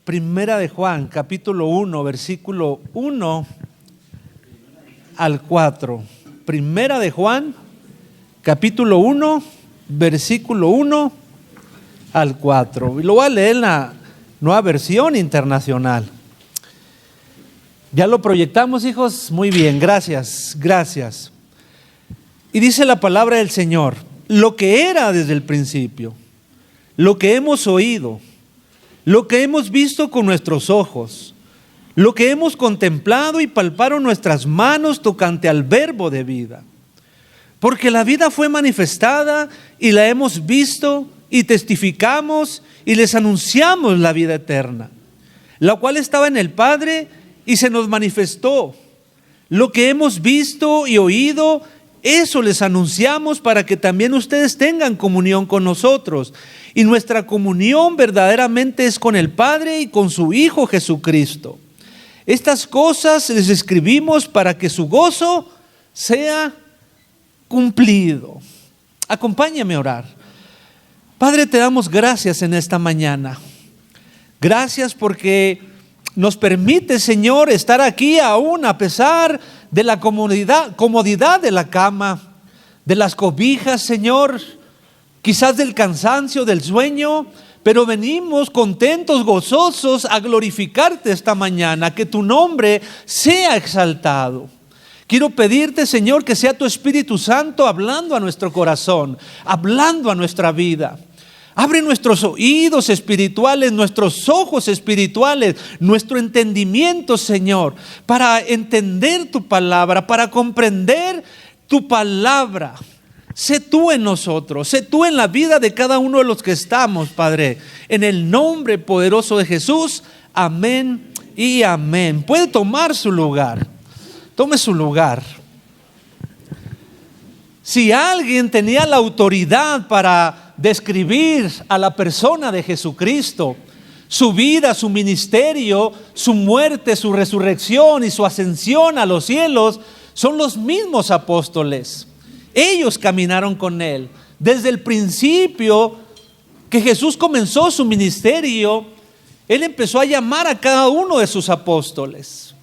Primera de Juan, capítulo 1, versículo 1 al 4. Primera de Juan, capítulo 1, versículo 1 al 4. Y lo voy a leer en la Nueva Versión Internacional. ¿Ya lo proyectamos, hijos? Muy bien, gracias. Y dice la palabra del Señor: lo que era desde el principio, lo que hemos oído, lo que hemos visto con nuestros ojos, lo que hemos contemplado y palparon nuestras manos tocante al verbo de vida. Porque la vida fue manifestada y la hemos visto y testificamos y les anunciamos la vida eterna, la cual estaba en el Padre y se nos manifestó. Lo que hemos visto y oído, eso les anunciamos para que también ustedes tengan comunión con nosotros. Y nuestra comunión verdaderamente es con el Padre y con su Hijo Jesucristo. Estas cosas les escribimos para que su gozo sea cumplido. Acompáñame a orar. Padre, te damos gracias en esta mañana. Gracias porque nos permite, Señor, estar aquí aún a pesar de la comodidad de la cama, de las cobijas, Señor, quizás del cansancio, del sueño, pero venimos contentos, gozosos a glorificarte esta mañana, que tu nombre sea exaltado. Quiero pedirte, Señor, que sea tu Espíritu Santo hablando a nuestro corazón, hablando a nuestra vida. Abre nuestros oídos espirituales, nuestros ojos espirituales, nuestro entendimiento, Señor, para entender tu palabra, para comprender tu palabra. Sé tú en nosotros, sé tú en la vida de cada uno de los que estamos, Padre. En el nombre poderoso de Jesús, amén y amén. Puede tomar su lugar, tome su lugar. Si alguien tenía la autoridad para describir a la persona de Jesucristo, su vida, su ministerio, su muerte, su resurrección y su ascensión a los cielos, son los mismos apóstoles. Ellos caminaron con Él. Desde el principio que Jesús comenzó su ministerio, Él empezó a llamar a cada uno de sus apóstoles.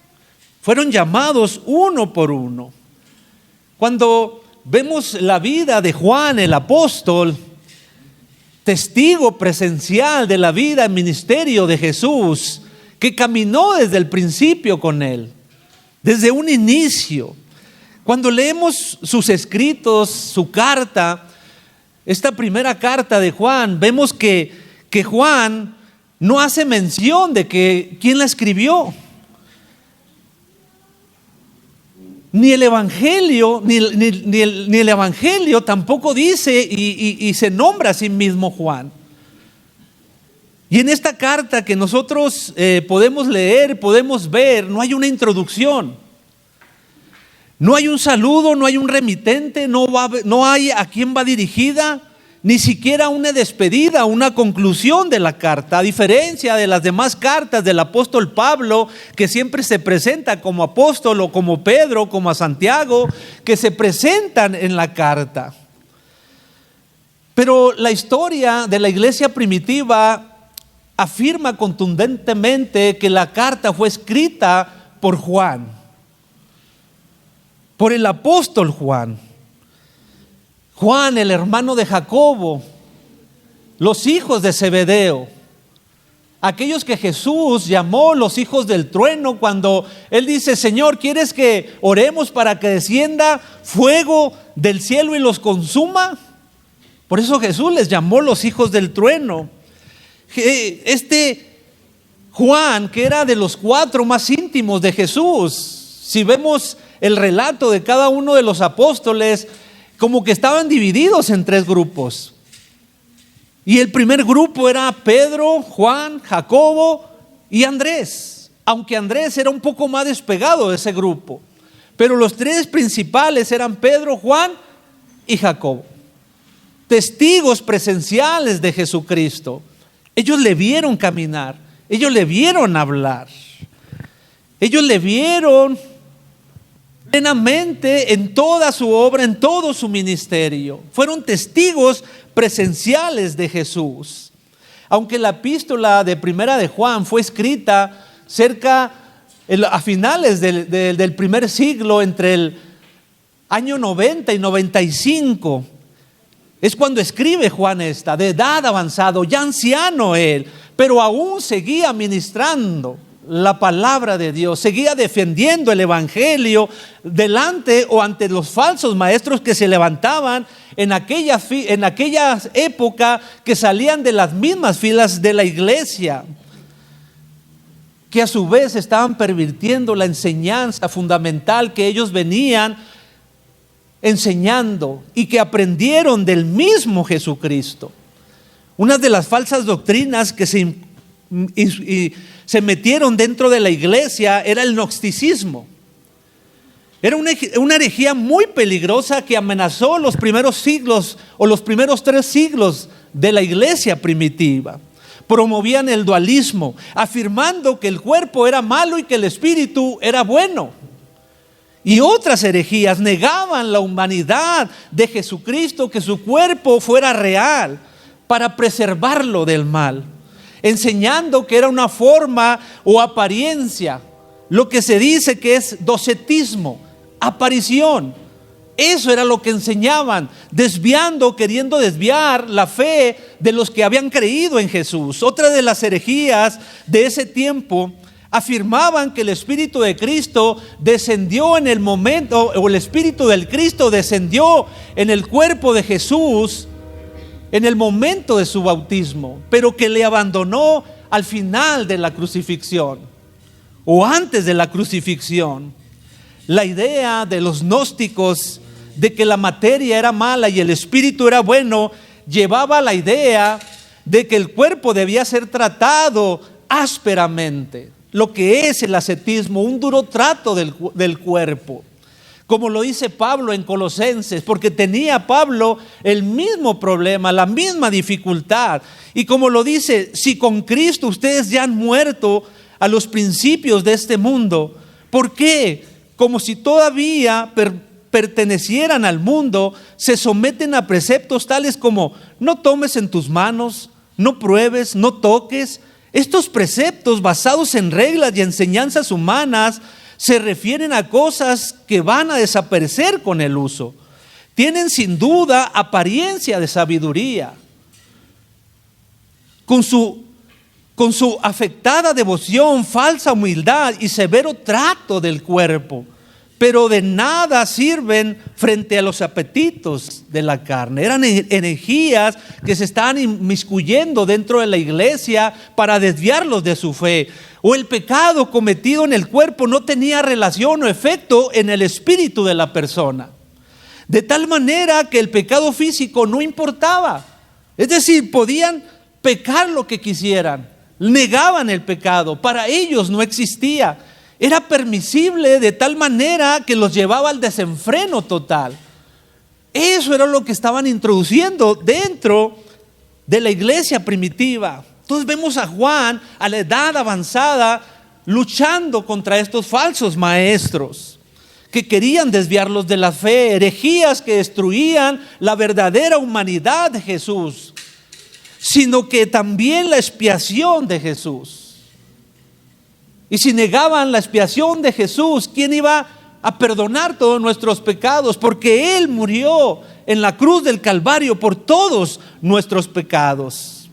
Fueron llamados uno por uno. Cuando vemos la vida de Juan el apóstol, testigo presencial de la vida y ministerio de Jesús, que caminó desde el principio con Él, desde un inicio. Cuando leemos sus escritos, su carta, esta primera carta de Juan, vemos que Juan no hace mención de quién la escribió. Ni el Evangelio, ni el Evangelio tampoco dice y se nombra a sí mismo Juan. Y en esta carta que nosotros podemos leer, podemos ver, no hay una introducción, no hay un saludo, no hay un remitente, no hay a quién va dirigida, ni siquiera una despedida, una conclusión de la carta, a diferencia de las demás cartas del apóstol Pablo, que siempre se presenta como apóstol, o como Pedro, como a Santiago, que se presentan en la carta. Pero la historia de la iglesia primitiva afirma contundentemente que la carta fue escrita por Juan, por el apóstol Juan. Juan, el hermano de Jacobo, los hijos de Zebedeo, aquellos que Jesús llamó los hijos del trueno cuando Él dice: Señor, ¿quieres que oremos para que descienda fuego del cielo y los consuma? Por eso Jesús les llamó los hijos del trueno. Este Juan, que era de los 4 más íntimos de Jesús, si vemos el relato de cada uno de los apóstoles, como que estaban divididos en 3 grupos. Y el primer grupo era Pedro, Juan, Jacobo y Andrés. Aunque Andrés era un poco más despegado de ese grupo. Pero los 3 principales eran Pedro, Juan y Jacobo. Testigos presenciales de Jesucristo. Ellos le vieron caminar. Ellos le vieron hablar. Ellos le vieron plenamente en toda su obra, en todo su ministerio. Fueron testigos presenciales de Jesús. Aunque la epístola de Primera de Juan fue escrita a finales del primer siglo, entre el año 90 y 95, es cuando escribe Juan de edad avanzado, ya anciano él, pero aún seguía ministrando la palabra de Dios, seguía defendiendo el evangelio delante o ante los falsos maestros que se levantaban en aquella época, que salían de las mismas filas de la iglesia, que a su vez estaban pervirtiendo la enseñanza fundamental que ellos venían enseñando y que aprendieron del mismo Jesucristo. Una de las falsas doctrinas que se metieron dentro de la iglesia era el gnosticismo. Era una herejía muy peligrosa que amenazó los primeros siglos o los primeros 3 siglos de la iglesia primitiva. Promovían el dualismo, afirmando que el cuerpo era malo y que el espíritu era bueno. Y otras herejías negaban la humanidad de Jesucristo, que su cuerpo fuera real para preservarlo del mal, enseñando que era una forma o apariencia, lo que se dice que es docetismo, aparición. Eso era lo que enseñaban, queriendo desviar la fe de los que habían creído en Jesús. Otra de las herejías de ese tiempo afirmaban que el Espíritu de Cristo descendió en el momento, o el Espíritu del Cristo descendió en el cuerpo de Jesús en el momento de su bautismo, pero que le abandonó al final de la crucifixión o antes de la crucifixión. La idea de los gnósticos de que la materia era mala y el espíritu era bueno llevaba a la idea de que el cuerpo debía ser tratado ásperamente, lo que es el ascetismo, un duro trato del cuerpo, como lo dice Pablo en Colosenses, porque tenía Pablo el mismo problema, la misma dificultad. Y como lo dice, si con Cristo ustedes ya han muerto a los principios de este mundo, ¿por qué? Como si todavía pertenecieran al mundo, se someten a preceptos tales como no tomes en tus manos, no pruebes, no toques. Estos preceptos, basados en reglas y enseñanzas humanas, se refieren a cosas que van a desaparecer con el uso. Tienen sin duda apariencia de sabiduría. Con su afectada devoción, falsa humildad y severo trato del cuerpo, pero de nada sirven frente a los apetitos de la carne. Eran herejías que se estaban inmiscuyendo dentro de la iglesia para desviarlos de su fe. O el pecado cometido en el cuerpo no tenía relación o efecto en el espíritu de la persona, de tal manera que el pecado físico no importaba. Es decir, podían pecar lo que quisieran, negaban el pecado, para ellos no existía. Era permisible de tal manera que los llevaba al desenfreno total. Eso era lo que estaban introduciendo dentro de la iglesia primitiva. Entonces vemos a Juan a la edad avanzada luchando contra estos falsos maestros que querían desviarlos de la fe, herejías que destruían la verdadera humanidad de Jesús, sino que también la expiación de Jesús. Y si negaban la expiación de Jesús, ¿quién iba a perdonar todos nuestros pecados? Porque Él murió en la cruz del Calvario por todos nuestros pecados.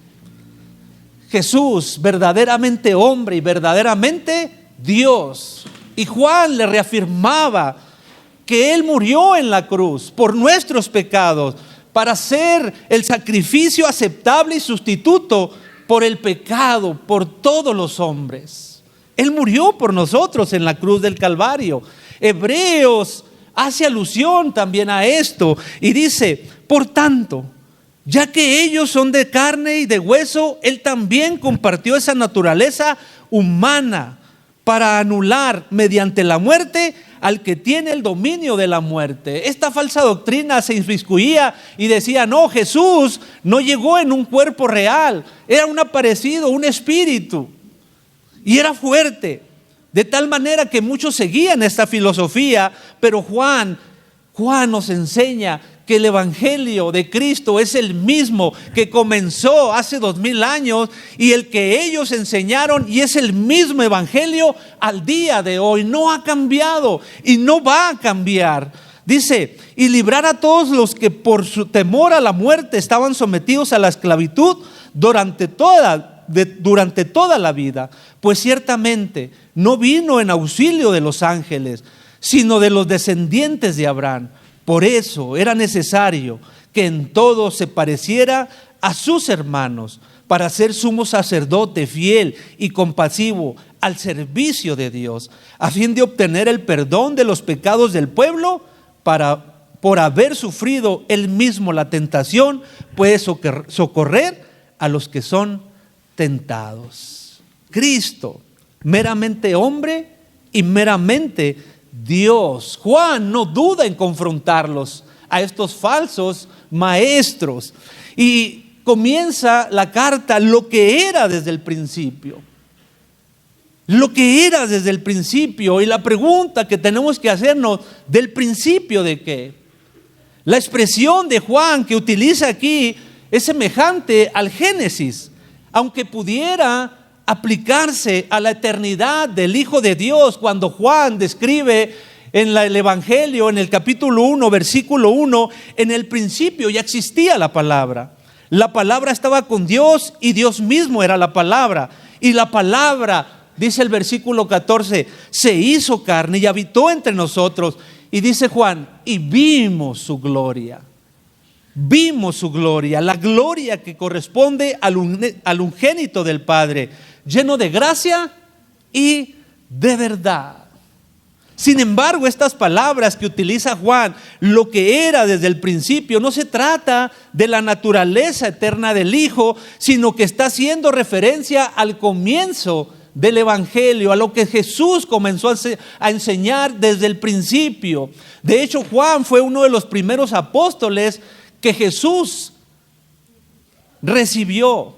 Jesús, verdaderamente hombre y verdaderamente Dios. Y Juan le reafirmaba que Él murió en la cruz por nuestros pecados, para ser el sacrificio aceptable y sustituto por el pecado, por todos los hombres. Él murió por nosotros en la cruz del Calvario. Hebreos hace alusión también a esto y dice: por tanto, ya que ellos son de carne y de hueso, Él también compartió esa naturaleza humana para anular mediante la muerte al que tiene el dominio de la muerte. Esta falsa doctrina se inmiscuía y decía: no, Jesús no llegó en un cuerpo real, era un aparecido, un espíritu, y era fuerte, de tal manera que muchos seguían esta filosofía. Pero Juan nos enseña que el evangelio de Cristo es el mismo que comenzó hace 2000 años y el que ellos enseñaron, y es el mismo evangelio al día de hoy. No ha cambiado y no va a cambiar. Dice, y librar a todos los que por su temor a la muerte estaban sometidos a la esclavitud durante toda la vida. Pues ciertamente no vino en auxilio de los ángeles, sino de los descendientes de Abraham. Por eso era necesario que en todo se pareciera a sus hermanos, para ser sumo sacerdote fiel y compasivo al servicio de Dios, a fin de obtener el perdón de los pecados del pueblo, por haber sufrido él mismo la tentación, puede socorrer a los que son tentados. Cristo, meramente hombre y meramente Dios. Juan no duda en confrontarlos a estos falsos maestros y comienza la carta lo que era desde el principio. Lo que era desde el principio, y la pregunta que tenemos que hacernos: ¿del principio de qué? La expresión de Juan que utiliza aquí es semejante al Génesis, aunque pudiera aplicarse a la eternidad del Hijo de Dios. Cuando Juan describe en el Evangelio, en el capítulo 1, versículo 1, en el principio ya existía la palabra. La palabra estaba con Dios y Dios mismo era la palabra. Y la palabra, dice el versículo 14, se hizo carne y habitó entre nosotros. Y dice Juan, y vimos su gloria. Vimos su gloria, la gloria que corresponde al unigénito del Padre, lleno de gracia y de verdad. Sin embargo, estas palabras que utiliza Juan, lo que era desde el principio, no se trata de la naturaleza eterna del Hijo, sino que está haciendo referencia al comienzo del Evangelio, a lo que Jesús comenzó a enseñar desde el principio. De hecho, Juan fue uno de los primeros apóstoles que Jesús recibió,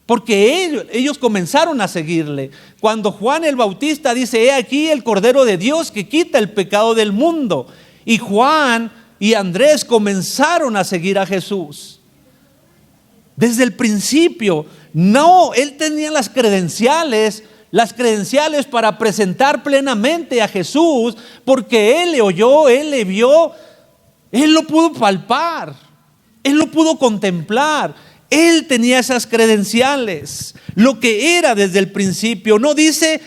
porque ellos comenzaron a seguirle. Cuando Juan el Bautista dice: he aquí el Cordero de Dios que quita el pecado del mundo, y Juan y Andrés comenzaron a seguir a Jesús desde el principio. No, él tenía las credenciales para presentar plenamente a Jesús, porque él le oyó, él le vio, él lo pudo palpar, él lo pudo contemplar. Él tenía esas credenciales, lo que era desde el principio. No dice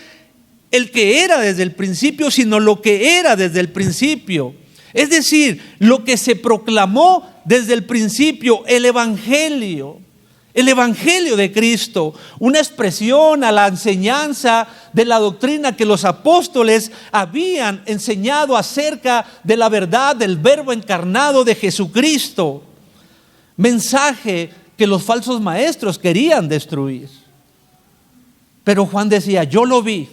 el que era desde el principio, sino lo que era desde el principio. Es decir, lo que se proclamó desde el principio, el Evangelio de Cristo, una expresión a la enseñanza de la doctrina que los apóstoles habían enseñado acerca de la verdad del Verbo encarnado de Jesucristo. Mensaje que los falsos maestros querían destruir. Pero Juan decía: yo lo vi,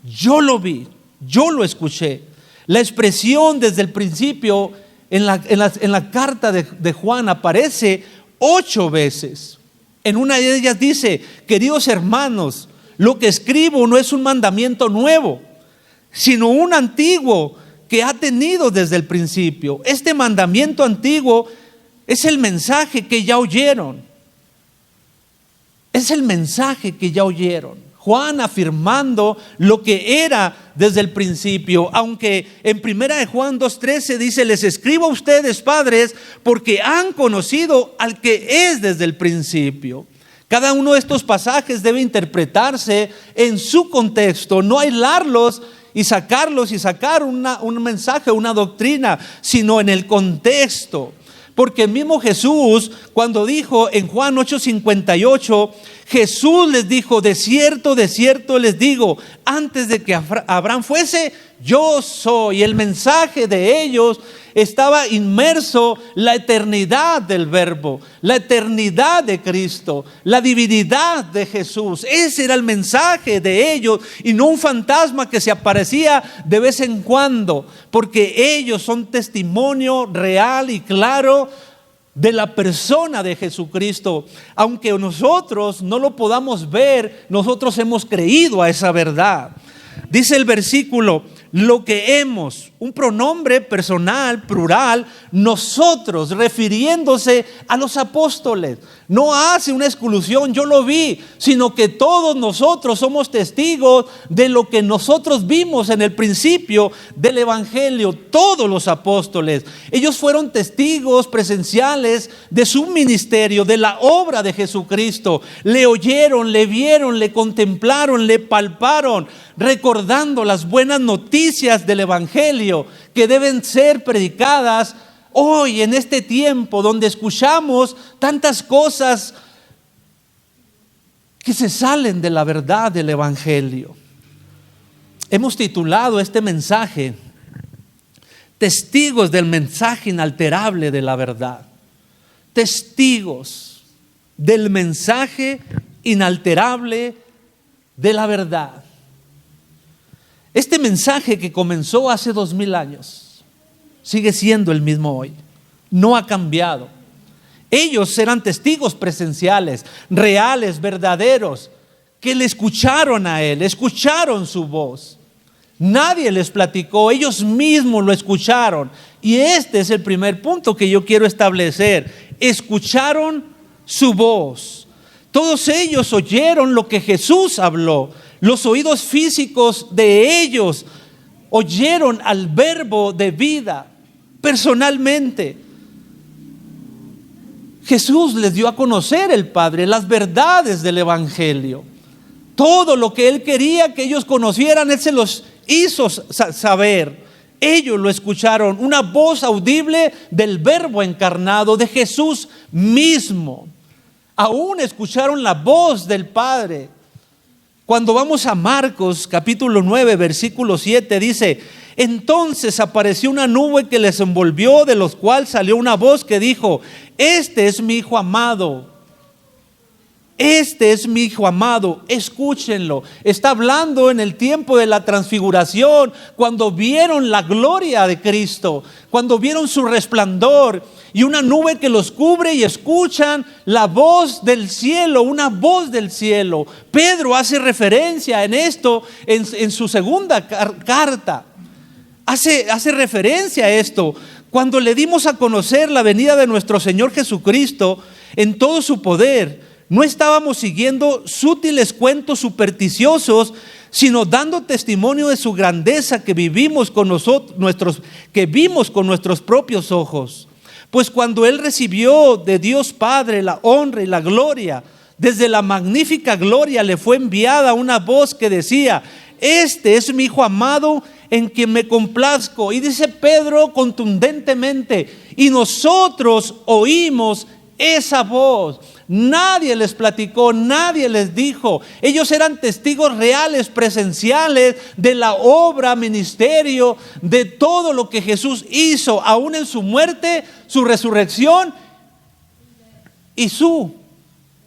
yo lo escuché. La expresión desde el principio en la carta de Juan aparece 8 veces. En una de ellas dice: queridos hermanos, lo que escribo no es un mandamiento nuevo, sino un antiguo que ha tenido desde el principio. Este mandamiento antiguo es el mensaje que ya oyeron. Es el mensaje que ya oyeron. Juan afirmando lo que era desde el principio. Aunque en 1 Juan 2:13 dice: les escribo a ustedes, padres, porque han conocido al que es desde el principio. Cada uno de estos pasajes debe interpretarse en su contexto, no aislarlos y sacar un mensaje, una doctrina, sino en el contexto. Porque el mismo Jesús, cuando dijo en Juan 8:58, Jesús les dijo: de cierto les digo, antes de que Abraham fuese, yo soy. El mensaje de ellos estaba inmerso la eternidad del Verbo, la eternidad de Cristo, la divinidad de Jesús. Ese era el mensaje de ellos, y no un fantasma que se aparecía de vez en cuando, porque ellos son testimonio real y claro de la persona de Jesucristo. Aunque nosotros no lo podamos ver, nosotros hemos creído a esa verdad. Dice el versículo: lo que hemos un pronombre personal, plural, nosotros, refiriéndose a los apóstoles. No hace una exclusión, yo lo vi, sino que todos nosotros somos testigos de lo que nosotros vimos en el principio del Evangelio. Todos los apóstoles, ellos fueron testigos presenciales de su ministerio, de la obra de Jesucristo. Le oyeron, le vieron, le contemplaron, le palparon, recordando las buenas noticias del Evangelio que deben ser predicadas hoy en este tiempo donde escuchamos tantas cosas que se salen de la verdad del Evangelio. Hemos titulado este mensaje Testigos del mensaje inalterable de la verdad. Testigos del mensaje inalterable de la verdad. Este mensaje que comenzó hace 2000 años sigue siendo el mismo hoy. No ha cambiado. Ellos eran testigos presenciales, reales, verdaderos, que le escucharon a él, escucharon su voz. Nadie les platicó, ellos mismos lo escucharon. Y este es el primer punto que yo quiero establecer. Escucharon su voz. Todos ellos oyeron lo que Jesús habló. Los oídos físicos de ellos oyeron al verbo de vida personalmente. Jesús les dio a conocer el Padre, las verdades del Evangelio. Todo lo que Él quería que ellos conocieran, Él se los hizo saber. Ellos lo escucharon, una voz audible del verbo encarnado, de Jesús mismo. Aún escucharon la voz del Padre. Cuando vamos a Marcos capítulo 9 versículo 7 dice: entonces apareció una nube que les envolvió, de los cuales salió una voz que dijo: este es mi Hijo amado. Este es mi Hijo amado, escúchenlo. Está hablando en el tiempo de la transfiguración, cuando vieron la gloria de Cristo, cuando vieron su resplandor y una nube que los cubre y escuchan la voz del cielo, una voz del cielo. Pedro hace referencia en esto en su segunda carta. Hace referencia a esto. Cuando le dimos a conocer la venida de nuestro Señor Jesucristo en todo su poder, no estábamos siguiendo sutiles cuentos supersticiosos, sino dando testimonio de su grandeza que vimos con nuestros propios ojos. Pues cuando Él recibió de Dios Padre la honra y la gloria, desde la magnífica gloria le fue enviada una voz que decía: este es mi Hijo amado en quien me complazco. Y dice Pedro contundentemente: y nosotros oímos esa voz. Nadie les platicó, nadie les dijo. Ellos eran testigos reales, presenciales de la obra, ministerio, de todo lo que Jesús hizo, aún en su muerte, su resurrección y su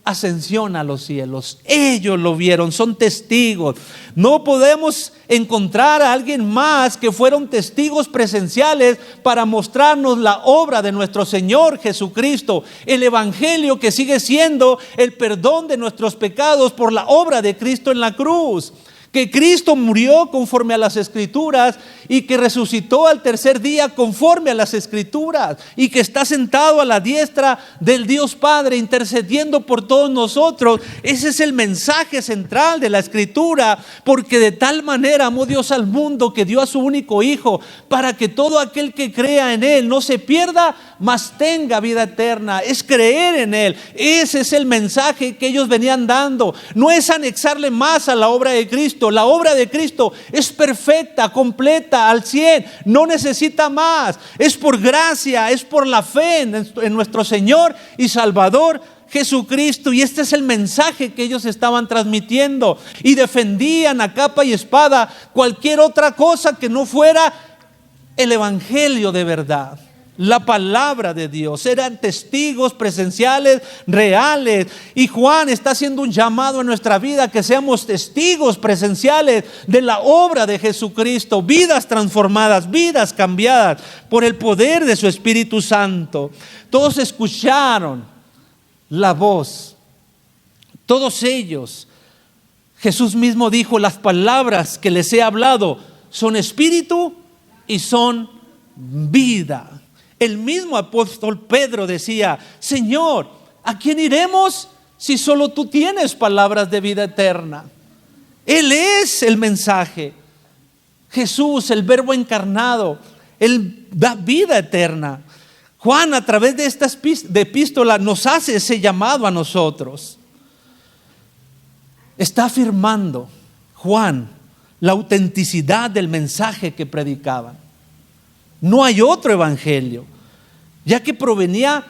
ascensión a los cielos. Ellos lo vieron, son testigos. No podemos encontrar a alguien más que fueron testigos presenciales para mostrarnos la obra de nuestro Señor Jesucristo, el Evangelio que sigue siendo el perdón de nuestros pecados por la obra de Cristo en la cruz. Que Cristo murió conforme a las Escrituras y que resucitó al tercer día conforme a las Escrituras, y que está sentado a la diestra del Dios Padre intercediendo por todos nosotros. Ese es el mensaje central de la Escritura, porque de tal manera amó Dios al mundo que dio a su único Hijo, para que todo aquel que crea en Él no se pierda, mas tenga vida eterna. Es creer en Él. Ese es el mensaje que ellos venían dando. No es anexarle más a la obra de Cristo. La obra de Cristo es perfecta, completa, al 100, no necesita más. Es por gracia, es por la fe en nuestro Señor y Salvador Jesucristo. Y este es el mensaje que ellos estaban transmitiendo, y defendían a capa y espada cualquier otra cosa que no fuera el Evangelio de verdad, la palabra de Dios. Eran testigos presenciales, reales. Y Juan está haciendo un llamado a nuestra vida, que seamos testigos presenciales de la obra de Jesucristo. Vidas transformadas, vidas cambiadas por el poder de su Espíritu Santo. Todos escucharon la voz. Todos ellos. Jesús mismo dijo: las palabras que les he hablado son espíritu y son vida. El mismo apóstol Pedro decía: Señor, ¿a quién iremos si solo tú tienes palabras de vida eterna? Él es el mensaje. Jesús, el Verbo encarnado, Él da vida eterna. Juan, a través de esta epístola, nos hace ese llamado a nosotros. Está afirmando Juan la autenticidad del mensaje que predicaban. No hay otro evangelio, ya que provenía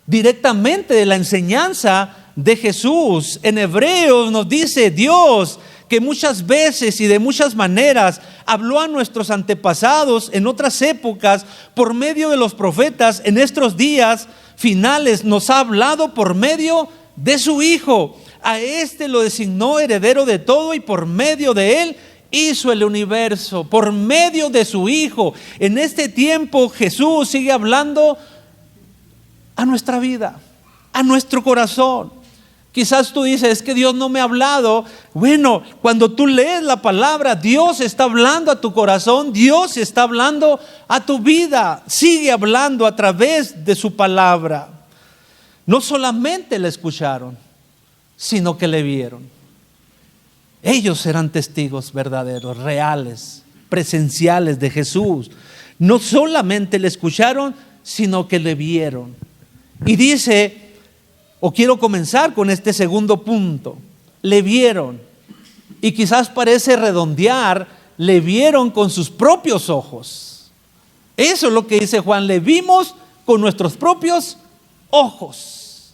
directamente de la enseñanza de Jesús. En Hebreos nos dice Dios que muchas veces y de muchas maneras habló a nuestros antepasados en otras épocas por medio de los profetas. En estos días finales nos ha hablado por medio de su Hijo. A este lo designó heredero de todo y por medio de él hizo el universo. Por medio de su Hijo. En este tiempo Jesús sigue hablando a nuestra vida, a nuestro corazón. Quizás tú dices: es que Dios no me ha hablado. Bueno, cuando tú lees la palabra, Dios está hablando a tu corazón, Dios está hablando a tu vida. Sigue hablando a través de su palabra. No solamente le escucharon, sino que le vieron. Ellos eran testigos verdaderos, reales, presenciales de Jesús. No solamente le escucharon, sino que le vieron. Y dice, o quiero comenzar con este segundo punto: le vieron. Y quizás parece redondear: le vieron con sus propios ojos. Eso es lo que dice Juan: le vimos con nuestros propios ojos.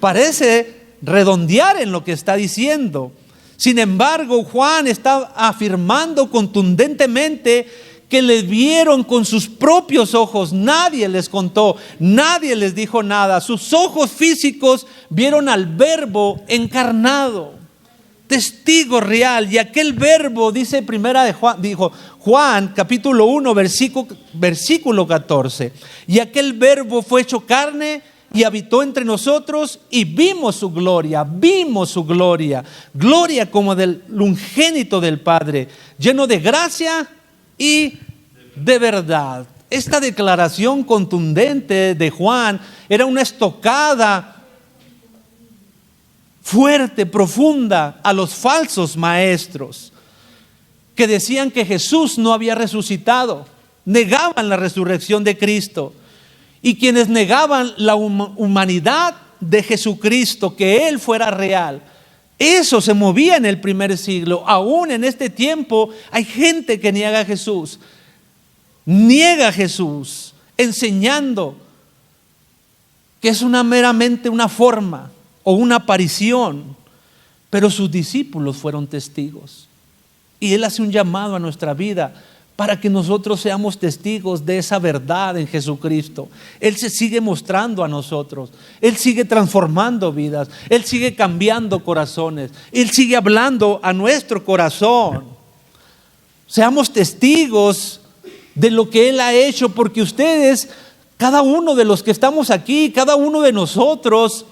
Parece redondear en lo que está diciendo. Sin embargo, Juan está afirmando contundentemente que le vieron con sus propios ojos. Nadie les contó, nadie les dijo nada. Sus ojos físicos vieron al Verbo encarnado, testigo real. Y aquel Verbo, dice Juan capítulo 1 versículo 14: y aquel Verbo fue hecho carne y habitó entre nosotros, y vimos su gloria, gloria como del unigénito del Padre, lleno de gracia y de verdad. Esta declaración contundente de Juan era una estocada fuerte, profunda a los falsos maestros que decían que Jesús no había resucitado, negaban la resurrección de Cristo, y quienes negaban la humanidad de Jesucristo, que Él fuera real. Eso se movía en el primer siglo. Aún en este tiempo hay gente que niega a Jesús. Niega a Jesús, enseñando que es meramente una forma o una aparición. Pero sus discípulos fueron testigos. Y Él hace un llamado a nuestra vida para que nosotros seamos testigos de esa verdad en Jesucristo. Él se sigue mostrando a nosotros. Él sigue transformando vidas. Él sigue cambiando corazones. Él sigue hablando a nuestro corazón. Seamos testigos de lo que Él ha hecho, porque ustedes, cada uno de los que estamos aquí, cada uno de nosotros,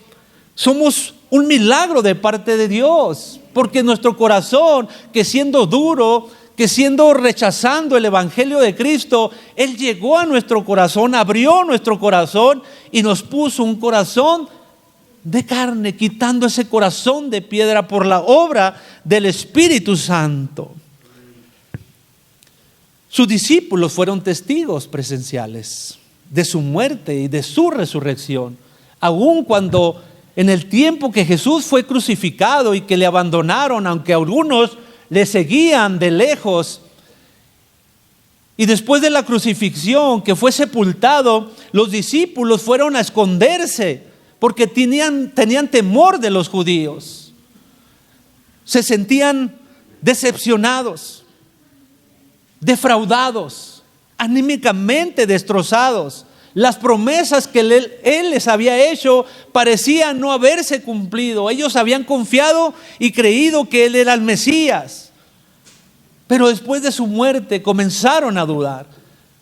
somos un milagro de parte de Dios. Porque nuestro corazón, que siendo duro, que siendo rechazando el evangelio de Cristo, Él llegó a nuestro corazón, abrió nuestro corazón y nos puso un corazón de carne, quitando ese corazón de piedra por la obra del Espíritu Santo. Sus discípulos fueron testigos presenciales de su muerte y de su resurrección, aun cuando en el tiempo que Jesús fue crucificado y que le abandonaron, aunque algunos le seguían de lejos. Y después de la crucifixión, que fue sepultado, los discípulos fueron a esconderse porque tenían temor de los judíos. Se sentían decepcionados, defraudados, anímicamente destrozados. Las promesas que Él les había hecho parecían no haberse cumplido. Ellos habían confiado y creído que Él era el Mesías. Pero después de su muerte comenzaron a dudar.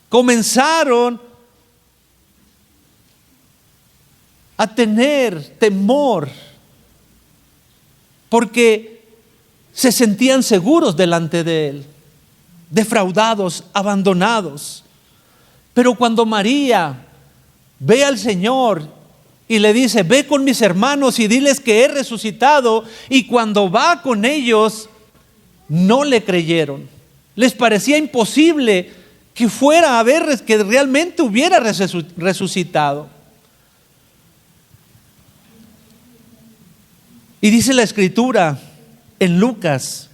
Comenzaron a tener temor, porque se sentían seguros delante de Él. defraudados, abandonados. Pero cuando María ve al Señor y le dice: ve con mis hermanos y diles que he resucitado, y cuando va con ellos, no le creyeron. Les parecía imposible que fuera a ver, que realmente hubiera resucitado. Y dice la Escritura en Lucas,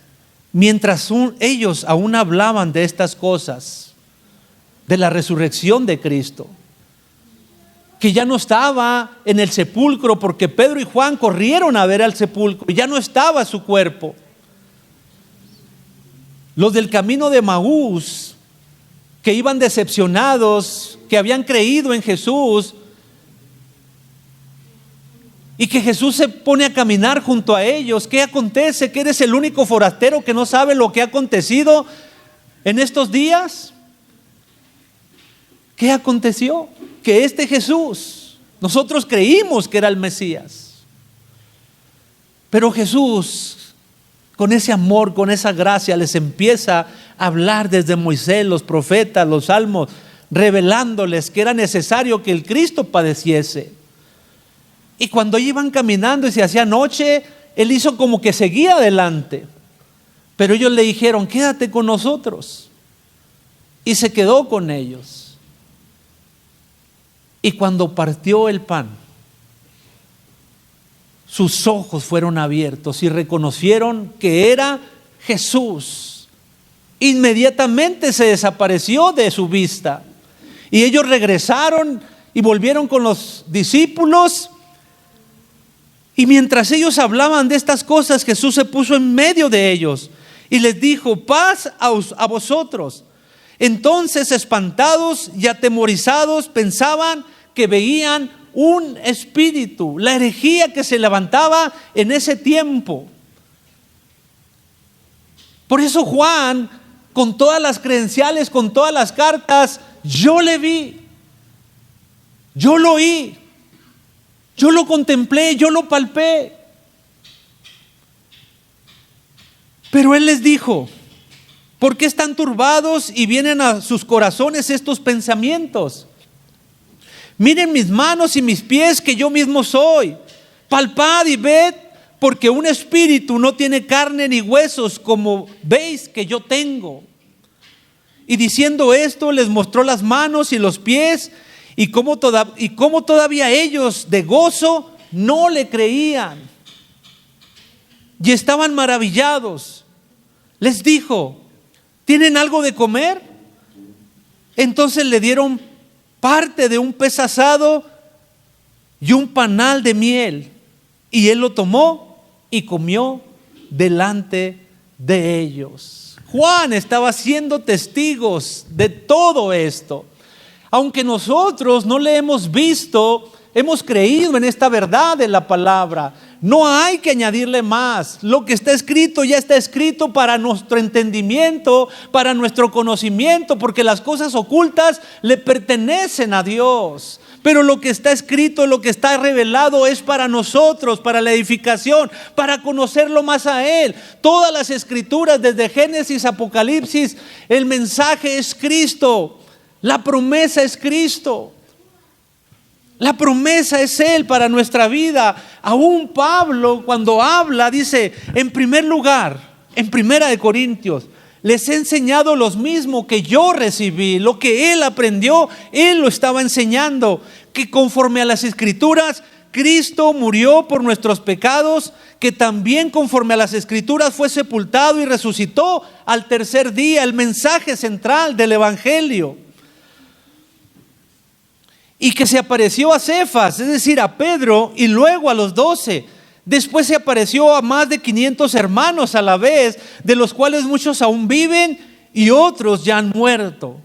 mientras ellos aún hablaban de estas cosas, de la resurrección de Cristo, que ya no estaba en el sepulcro, porque Pedro y Juan corrieron a ver al sepulcro y ya no estaba su cuerpo. Los del camino de Maús, que iban decepcionados, que habían creído en Jesús, y que Jesús se pone a caminar junto a ellos. ¿Qué acontece? ¿Que eres el único forastero que no sabe lo que ha acontecido en estos días? ¿Qué aconteció? Que este Jesús, nosotros creímos que era el Mesías, pero Jesús, con ese amor, con esa gracia, les empieza a hablar desde Moisés, los profetas, los salmos, revelándoles que era necesario que el Cristo padeciese. Y cuando iban caminando y se hacía noche, Él hizo como que seguía adelante. Pero ellos le dijeron: quédate con nosotros. Y se quedó con ellos. Y cuando partió el pan, sus ojos fueron abiertos y reconocieron que era Jesús. Inmediatamente se desapareció de su vista. Y ellos regresaron y volvieron con los discípulos. Y mientras ellos hablaban de estas cosas, Jesús se puso en medio de ellos y les dijo: paz a vosotros. Entonces, espantados y atemorizados, pensaban que veían un espíritu. La herejía que se levantaba en ese tiempo. Por eso Juan, con todas las credenciales, con todas las cartas: yo le vi, yo lo oí, yo lo contemplé, yo lo palpé. Pero Él les dijo: ¿por qué están turbados y vienen a sus corazones estos pensamientos? Miren mis manos y mis pies, que yo mismo soy. Palpad y ved, porque un espíritu no tiene carne ni huesos, como veis que yo tengo. Y diciendo esto, les mostró las manos y los pies, y cómo todavía ellos de gozo no le creían. Y estaban maravillados. Les dijo: ¿tienen algo de comer? Entonces le dieron parte de un pez asado y un panal de miel. Y Él lo tomó y comió delante de ellos. Juan estaba siendo testigos de todo esto. Aunque nosotros no le hemos visto, hemos creído en esta verdad de la palabra. No hay que añadirle más. Lo que está escrito ya está escrito para nuestro entendimiento, para nuestro conocimiento, porque las cosas ocultas le pertenecen a Dios. Pero lo que está escrito, lo que está revelado es para nosotros, para la edificación, para conocerlo más a Él. Todas las escrituras, desde Génesis a Apocalipsis, el mensaje es Cristo. La promesa es Cristo. La promesa es Él para nuestra vida. Aún Pablo, cuando habla, dice: en primer lugar, en 1 Corintios, les he enseñado lo mismo que yo recibí. Lo que Él aprendió, Él lo estaba enseñando. Que conforme a las Escrituras, Cristo murió por nuestros pecados, que también conforme a las Escrituras fue sepultado y resucitó al tercer día. El mensaje central del Evangelio. Y que se apareció a Cefas, es decir, a Pedro, y luego a los 12. Después se apareció a más de 500 hermanos a la vez, de los cuales muchos aún viven y otros ya han muerto.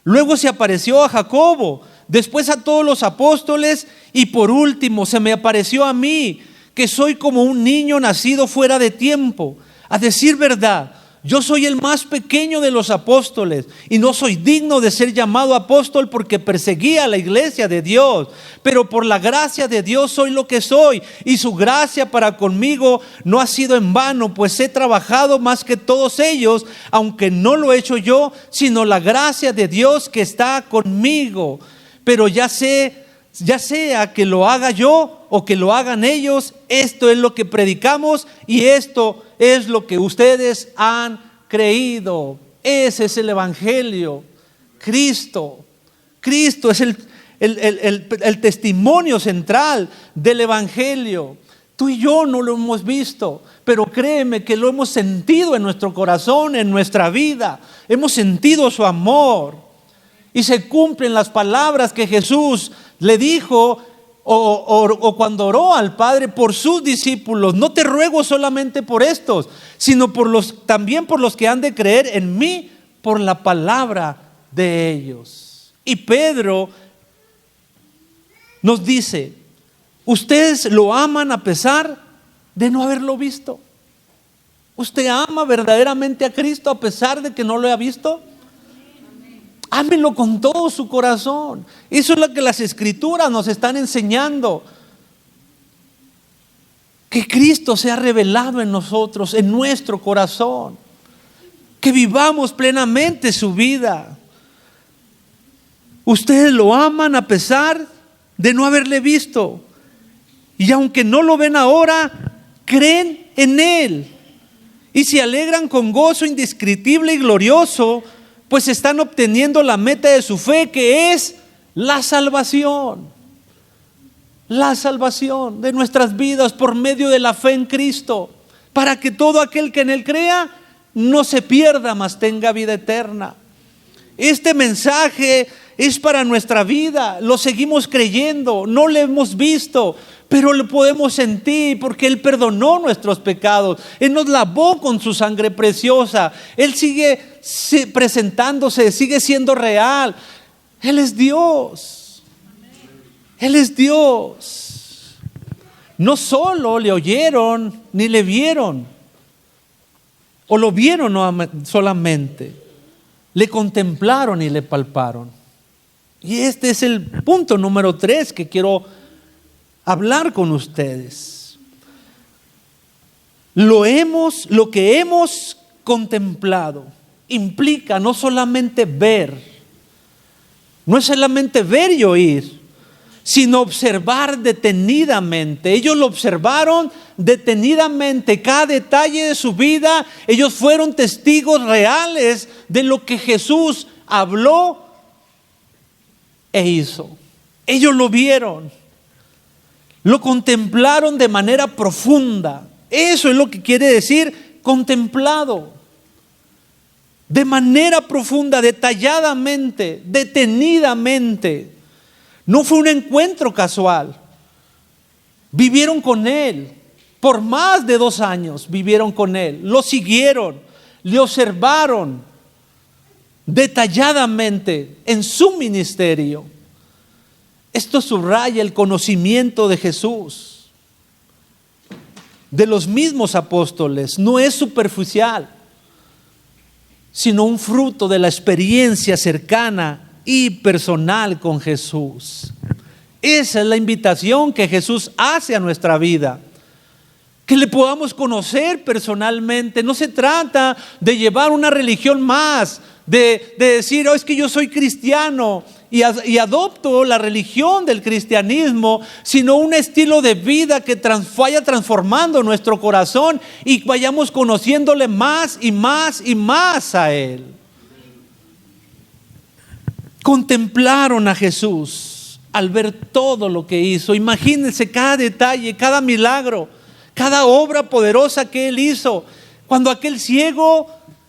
Luego se apareció a Jacobo, después a todos los apóstoles, y por último se me apareció a mí, que soy como un niño nacido fuera de tiempo. A decir verdad, yo soy el más pequeño de los apóstoles y no soy digno de ser llamado apóstol porque perseguía a la iglesia de Dios. Pero por la gracia de Dios soy lo que soy, y su gracia para conmigo no ha sido en vano, pues he trabajado más que todos ellos, aunque no lo he hecho yo, sino la gracia de Dios que está conmigo. Pero ya sea que lo haga yo o que lo hagan ellos, esto es lo que predicamos y esto es lo que ustedes han creído. Ese es el evangelio. Cristo es el testimonio central del evangelio. Tú y yo no lo hemos visto, pero créeme que lo hemos sentido en nuestro corazón, en nuestra vida. Hemos sentido su amor y se cumplen las palabras que Jesús le dijo o cuando oró al Padre por sus discípulos: no te ruego solamente por estos, sino también por los que han de creer en mí por la palabra de ellos. Y Pedro nos dice: ustedes lo aman a pesar de no haberlo visto. ¿Usted ama verdaderamente a Cristo a pesar de que no lo ha visto? Ámenlo con todo su corazón. Eso es lo que las Escrituras nos están enseñando. Que Cristo sea revelado en nosotros, en nuestro corazón. Que vivamos plenamente su vida. Ustedes lo aman a pesar de no haberle visto. Y aunque no lo ven ahora, creen en Él. Y se alegran con gozo indescriptible y glorioso, pues están obteniendo la meta de su fe, que es la salvación. La salvación de nuestras vidas por medio de la fe en Cristo, para que todo aquel que en Él crea no se pierda, mas tenga vida eterna. Este mensaje es para nuestra vida. Lo seguimos creyendo, no lo hemos visto, pero lo podemos sentir porque Él perdonó nuestros pecados. Él nos lavó con su sangre preciosa. Él sigue presentándose, sigue siendo real. Él es Dios. Él es Dios. No solo le oyeron ni le vieron, o lo vieron no solamente, le contemplaron y le palparon. Y este es el punto número 3 que quiero hablar con ustedes. Lo que hemos contemplado implica no solamente ver, no es solamente ver y oír, sino observar detenidamente. Ellos lo observaron detenidamente, cada detalle de su vida. Ellos fueron testigos reales de lo que Jesús habló e hizo. Ellos lo vieron, lo contemplaron de manera profunda. Eso es lo que quiere decir contemplado. De manera profunda, detalladamente, detenidamente. No fue un encuentro casual. Vivieron con Él. Por más de 2 años vivieron con Él. Lo siguieron, le observaron detalladamente en su ministerio. Esto subraya el conocimiento de Jesús, de los mismos apóstoles. No es superficial, sino un fruto de la experiencia cercana y personal con Jesús. Esa es la invitación que Jesús hace a nuestra vida, que le podamos conocer personalmente. No se trata de llevar una religión más, de decir: oh, es que yo soy cristiano y adopto la religión del cristianismo, sino un estilo de vida que vaya transformando nuestro corazón y vayamos conociéndole más y más y más a Él. Contemplaron a Jesús al ver todo lo que hizo. Imagínense cada detalle, cada milagro, cada obra poderosa que Él hizo. Cuando aquel ciego,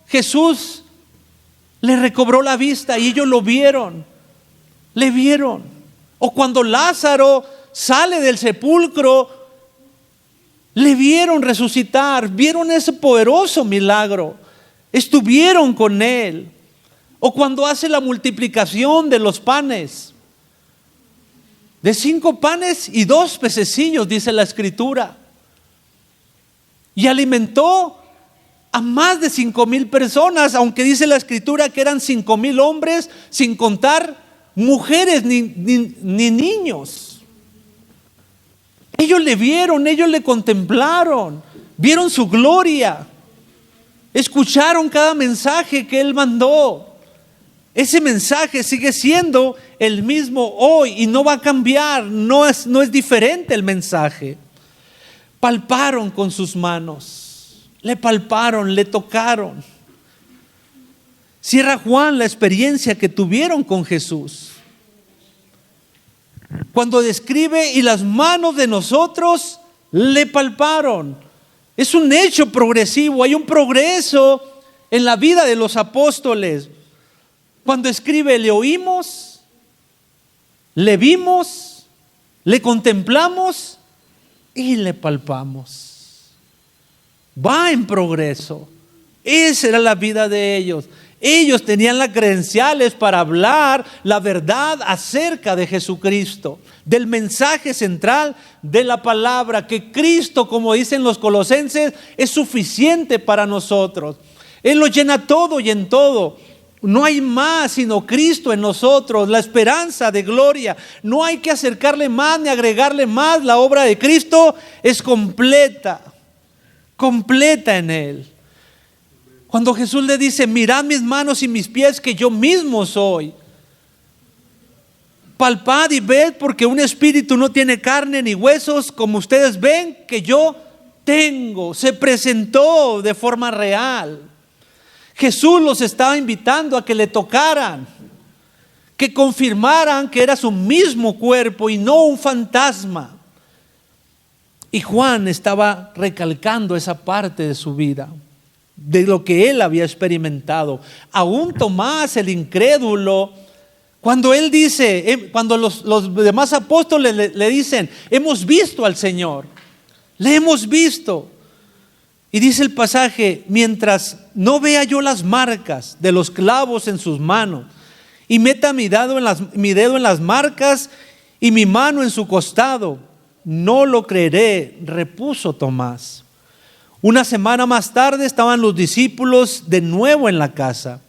Jesús le recobró la vista y ellos lo vieron, le vieron. O cuando Lázaro sale del sepulcro, le vieron resucitar, vieron ese poderoso milagro, estuvieron con Él. O cuando hace la multiplicación de los panes, de 5 panes y 2 pececillos, dice la Escritura, y alimentó a más de 5,000 personas, aunque dice la escritura que eran 5,000 hombres, sin contar mujeres ni niños. Ellos le vieron, ellos le contemplaron, vieron su gloria, escucharon cada mensaje que Él mandó. Ese mensaje sigue siendo el mismo hoy y no va a cambiar, no es diferente el mensaje. Palparon con sus manos, le palparon, le tocaron. Cierra Juan la experiencia que tuvieron con Jesús, cuando describe: y las manos de nosotros le palparon. Es un hecho progresivo, hay un progreso en la vida de los apóstoles. Cuando escribe: le oímos, le vimos, le contemplamos y le palpamos. Va en progreso. Esa era la vida de ellos. Ellos tenían las credenciales para hablar la verdad acerca de Jesucristo, del mensaje central de la palabra, que Cristo, como dicen los colosenses, es suficiente para nosotros. Él lo llena todo y en todo. No hay más sino Cristo en nosotros, la esperanza de gloria. No hay que acercarle más ni agregarle más. La obra de Cristo es completa, completa en Él. Cuando Jesús le dice: mirad mis manos y mis pies, que yo mismo soy. Palpad y ved, porque un espíritu no tiene carne ni huesos, como ustedes ven que yo tengo. Se presentó de forma real. Jesús los estaba invitando a que le tocaran, que confirmaran que era su mismo cuerpo y no un fantasma. Y Juan estaba recalcando esa parte de su vida, de lo que él había experimentado. Aún Tomás, el incrédulo, cuando él dice, cuando los demás apóstoles le dicen: hemos visto al Señor, le hemos visto. Y dice el pasaje: mientras no vea yo las marcas de los clavos en sus manos, y meta mi dedo en las marcas y mi mano en su costado, no lo creeré, repuso Tomás. Una semana más tarde estaban los discípulos de nuevo en la casa,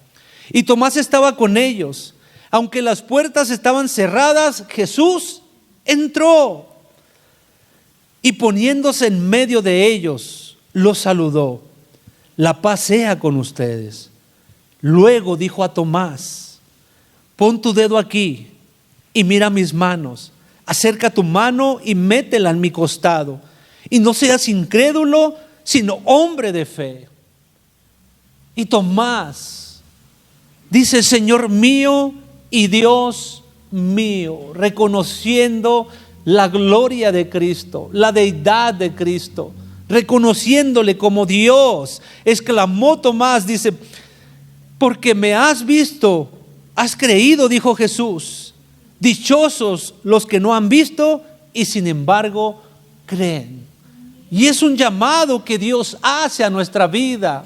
y Tomás estaba con ellos. Aunque las puertas estaban cerradas, Jesús entró y, poniéndose en medio de ellos, los saludó: la paz sea con ustedes. Luego dijo a Tomás: pon tu dedo aquí y mira mis manos. Acerca tu mano y métela en mi costado. Y no seas incrédulo, sino hombre de fe. Y Tomás dice: Señor mío y Dios mío, reconociendo la gloria de Cristo, la deidad de Cristo, reconociéndole como Dios. Exclamó Tomás, dice: porque me has visto, has creído, dijo Jesús. Dichosos los que no han visto y sin embargo creen. Y es un llamado que Dios hace a nuestra vida,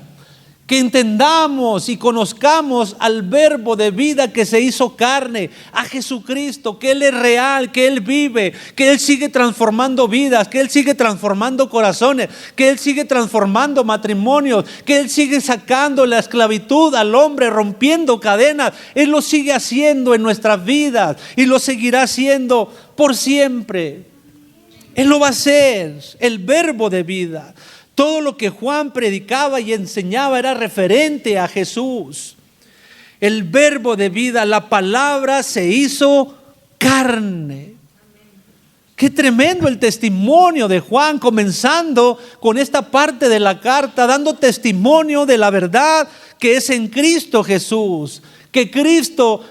que entendamos y conozcamos al Verbo de vida que se hizo carne, a Jesucristo, que Él es real, que Él vive, que Él sigue transformando vidas, que Él sigue transformando corazones, que Él sigue transformando matrimonios, que Él sigue sacando la esclavitud al hombre, rompiendo cadenas. Él lo sigue haciendo en nuestras vidas y lo seguirá haciendo por siempre. Él lo va a hacer, el Verbo de vida. Todo lo que Juan predicaba y enseñaba era referente a Jesús. El Verbo de vida, la palabra se hizo carne. Qué tremendo el testimonio de Juan, comenzando con esta parte de la carta, dando testimonio de la verdad que es en Cristo Jesús. Que Cristo,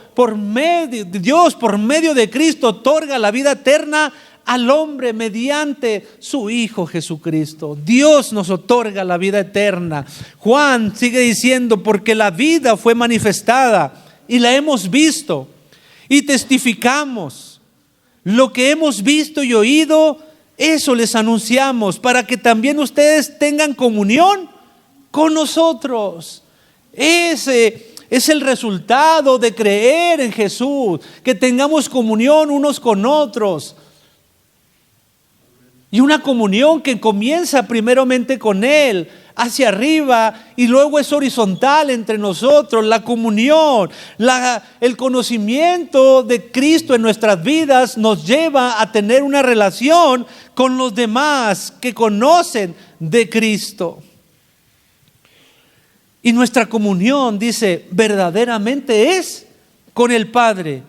Dios por medio de Cristo otorga la vida eterna al hombre mediante su Hijo Jesucristo. Dios nos otorga la vida eterna. Juan sigue diciendo: porque la vida fue manifestada y la hemos visto y testificamos lo que hemos visto y oído, eso les anunciamos, para que también ustedes tengan comunión con nosotros. Ese es el resultado de creer en Jesús, que tengamos comunión unos con otros. Y una comunión que comienza primeramente con Él, hacia arriba, y luego es horizontal entre nosotros. La comunión, el conocimiento de Cristo en nuestras vidas nos lleva a tener una relación con los demás que conocen de Cristo. Y nuestra comunión, dice, verdaderamente es con el Padre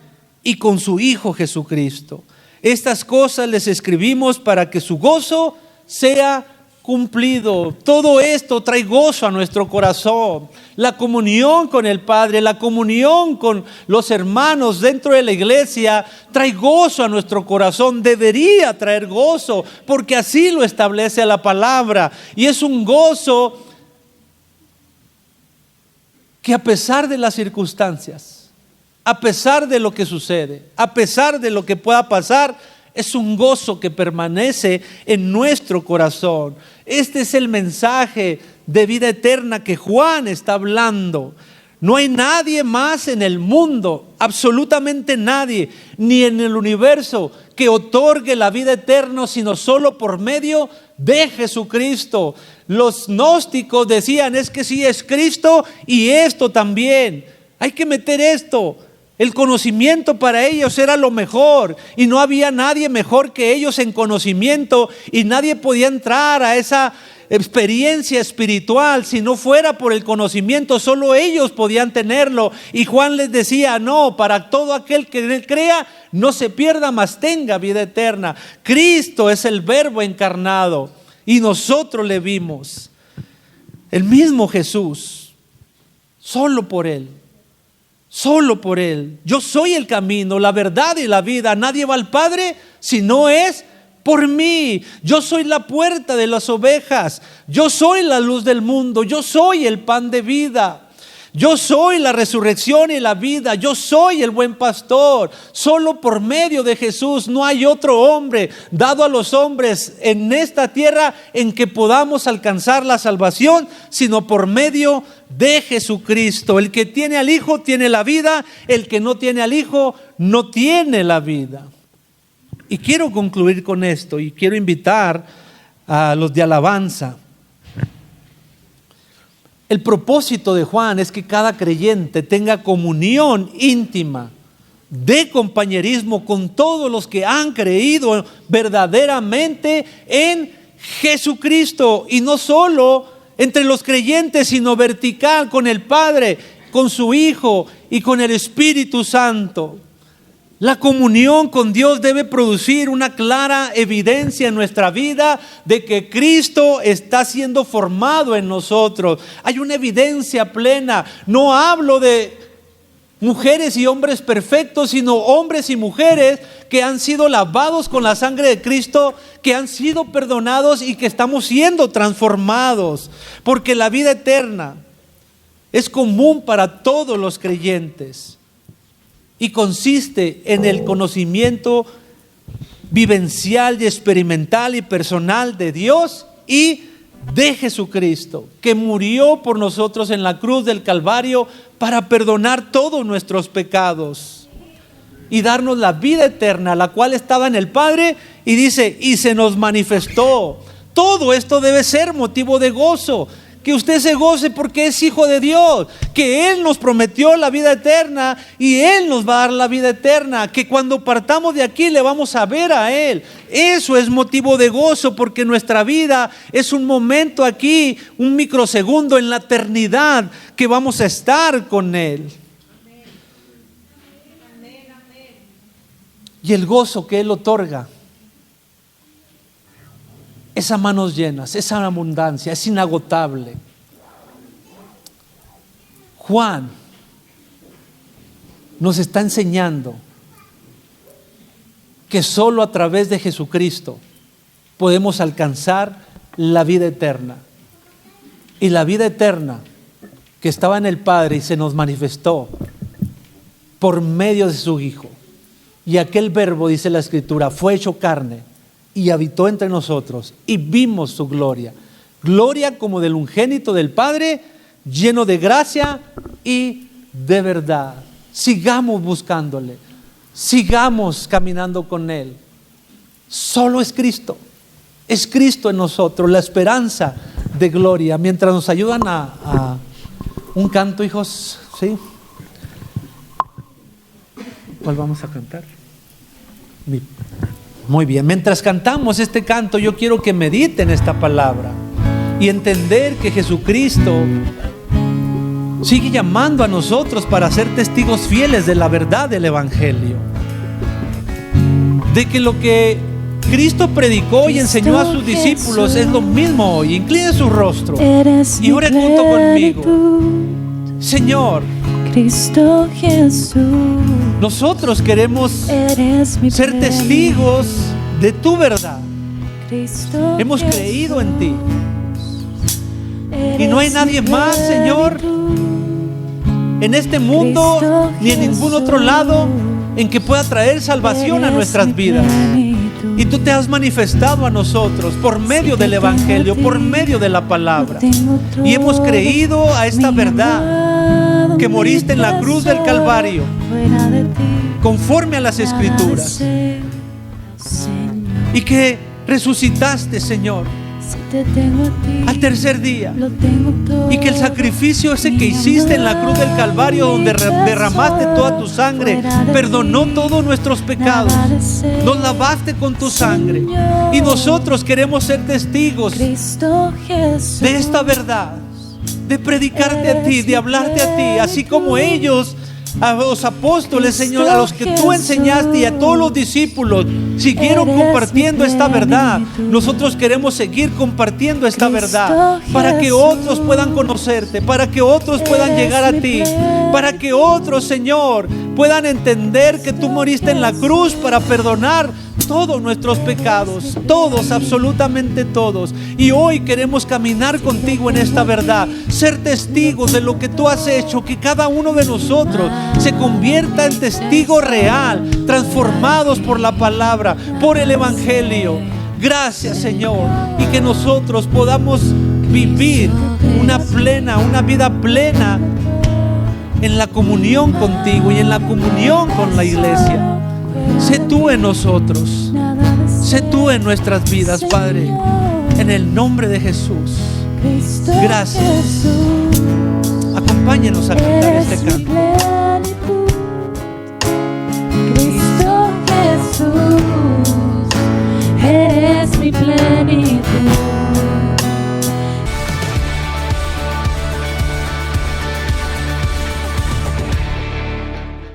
y con su Hijo Jesucristo. Estas cosas les escribimos para que su gozo sea cumplido. Todo esto trae gozo a nuestro corazón. La comunión con el Padre, la comunión con los hermanos dentro de la iglesia trae gozo a nuestro corazón. Debería traer gozo, porque así lo establece la palabra. Y es un gozo que a pesar de las circunstancias, a pesar de lo que sucede, a pesar de lo que pueda pasar, es un gozo que permanece en nuestro corazón. Este es el mensaje de vida eterna que Juan está hablando. No hay nadie más en el mundo, absolutamente nadie, ni en el universo, que otorgue la vida eterna, sino solo por medio de Jesucristo. Los gnósticos decían, es que sí es Cristo y esto también. Hay que meter esto. El conocimiento para ellos era lo mejor y no había nadie mejor que ellos en conocimiento, y nadie podía entrar a esa experiencia espiritual si no fuera por el conocimiento. Solo ellos podían tenerlo. Y Juan les decía, no, para todo aquel que en él crea no se pierda, mas tenga vida eterna. Cristo es el Verbo encarnado y nosotros le vimos. El mismo Jesús, solo por Él. Solo por Él. Yo soy el camino, la verdad y la vida. Nadie va al Padre si no es por mí. Yo soy la puerta de las ovejas. Yo soy la luz del mundo. Yo soy el pan de vida. Yo soy la resurrección y la vida. Yo soy el buen pastor. Solo por medio de Jesús. No hay otro hombre dado a los hombres en esta tierra en que podamos alcanzar la salvación, sino por medio de Jesucristo. El que tiene al Hijo tiene la vida. El que no tiene al Hijo no tiene la vida. Y quiero concluir con esto, y quiero invitar a los de alabanza. El propósito de Juan es que cada creyente tenga comunión íntima, de compañerismo con todos los que han creído verdaderamente en Jesucristo. Y no solo entre los creyentes, sino vertical con el Padre, con su Hijo y con el Espíritu Santo. La comunión con Dios debe producir una clara evidencia en nuestra vida de que Cristo está siendo formado en nosotros. Hay una evidencia plena. No hablo de mujeres y hombres perfectos, sino hombres y mujeres que han sido lavados con la sangre de Cristo, que han sido perdonados y que estamos siendo transformados. Porque la vida eterna es común para todos los creyentes. Y consiste en el conocimiento vivencial y experimental y personal de Dios y de Jesucristo, que murió por nosotros en la cruz del Calvario para perdonar todos nuestros pecados y darnos la vida eterna, la cual estaba en el Padre, y dice, y se nos manifestó. Todo esto debe ser motivo de gozo. Que usted se goce porque es hijo de Dios, que Él nos prometió la vida eterna y Él nos va a dar la vida eterna, que cuando partamos de aquí le vamos a ver a Él. Eso es motivo de gozo, porque nuestra vida es un momento aquí, un microsegundo en la eternidad que vamos a estar con Él. Y el gozo que Él otorga es a manos llenas, es a abundancia, es inagotable. Juan nos está enseñando que solo a través de Jesucristo podemos alcanzar la vida eterna. Y la vida eterna que estaba en el Padre y se nos manifestó por medio de su Hijo. Y aquel Verbo, dice la Escritura, fue hecho carne y habitó entre nosotros, y vimos su gloria. Gloria como del unigénito del Padre, lleno de gracia y de verdad. Sigamos buscándole, sigamos caminando con Él. Solo es Cristo, Es Cristo en nosotros, la esperanza de gloria. Mientras nos ayudan a un canto, hijos, ¿sí? ¿Cuál vamos a cantar? Muy bien, mientras cantamos este canto, yo quiero que mediten esta palabra y entender que Jesucristo sigue llamando a nosotros para ser testigos fieles de la verdad del Evangelio, de que lo que Cristo predicó y enseñó a sus discípulos es lo mismo hoy. Incline su rostro y ore junto conmigo. Señor, Cristo Jesús, nosotros queremos ser testigos de tu verdad. Cristo Hemos Jesús, creído en ti y no hay nadie más, Señor, en este mundo ni en ningún otro lado en que pueda traer salvación a nuestras vidas. Y tú te has manifestado a nosotros por medio del Evangelio, por medio de la palabra. Y hemos creído a esta verdad, que moriste en la cruz del Calvario, conforme a las Escrituras, y que resucitaste, Señor, al tercer día, y que el sacrificio ese que hiciste en la cruz del Calvario, donde derramaste toda tu sangre, perdonó todos nuestros pecados, nos lavaste con tu sangre, y nosotros queremos ser testigos de esta verdad, de predicarte a ti, de hablarte a ti, así como ellos, a los apóstoles, Señor, a los que tú enseñaste y a todos los discípulos siguieron compartiendo esta verdad. Nosotros queremos seguir compartiendo esta verdad para que otros puedan conocerte, para que otros puedan llegar a ti, para que otros, Señor, puedan entender que tú moriste en la cruz para perdonar todos nuestros pecados, todos, absolutamente todos. Y hoy queremos caminar contigo en esta verdad, ser testigos de lo que tú has hecho, que cada uno de nosotros se convierta en testigo real, transformados por la palabra, por el Evangelio. Gracias, Señor, y que nosotros podamos vivir una vida plena en la comunión contigo y en la comunión con la iglesia. Sé tú en nosotros, sé tú en nuestras vidas, Padre, en el nombre de Jesús. Gracias. Acompáñenos a cantar este canto.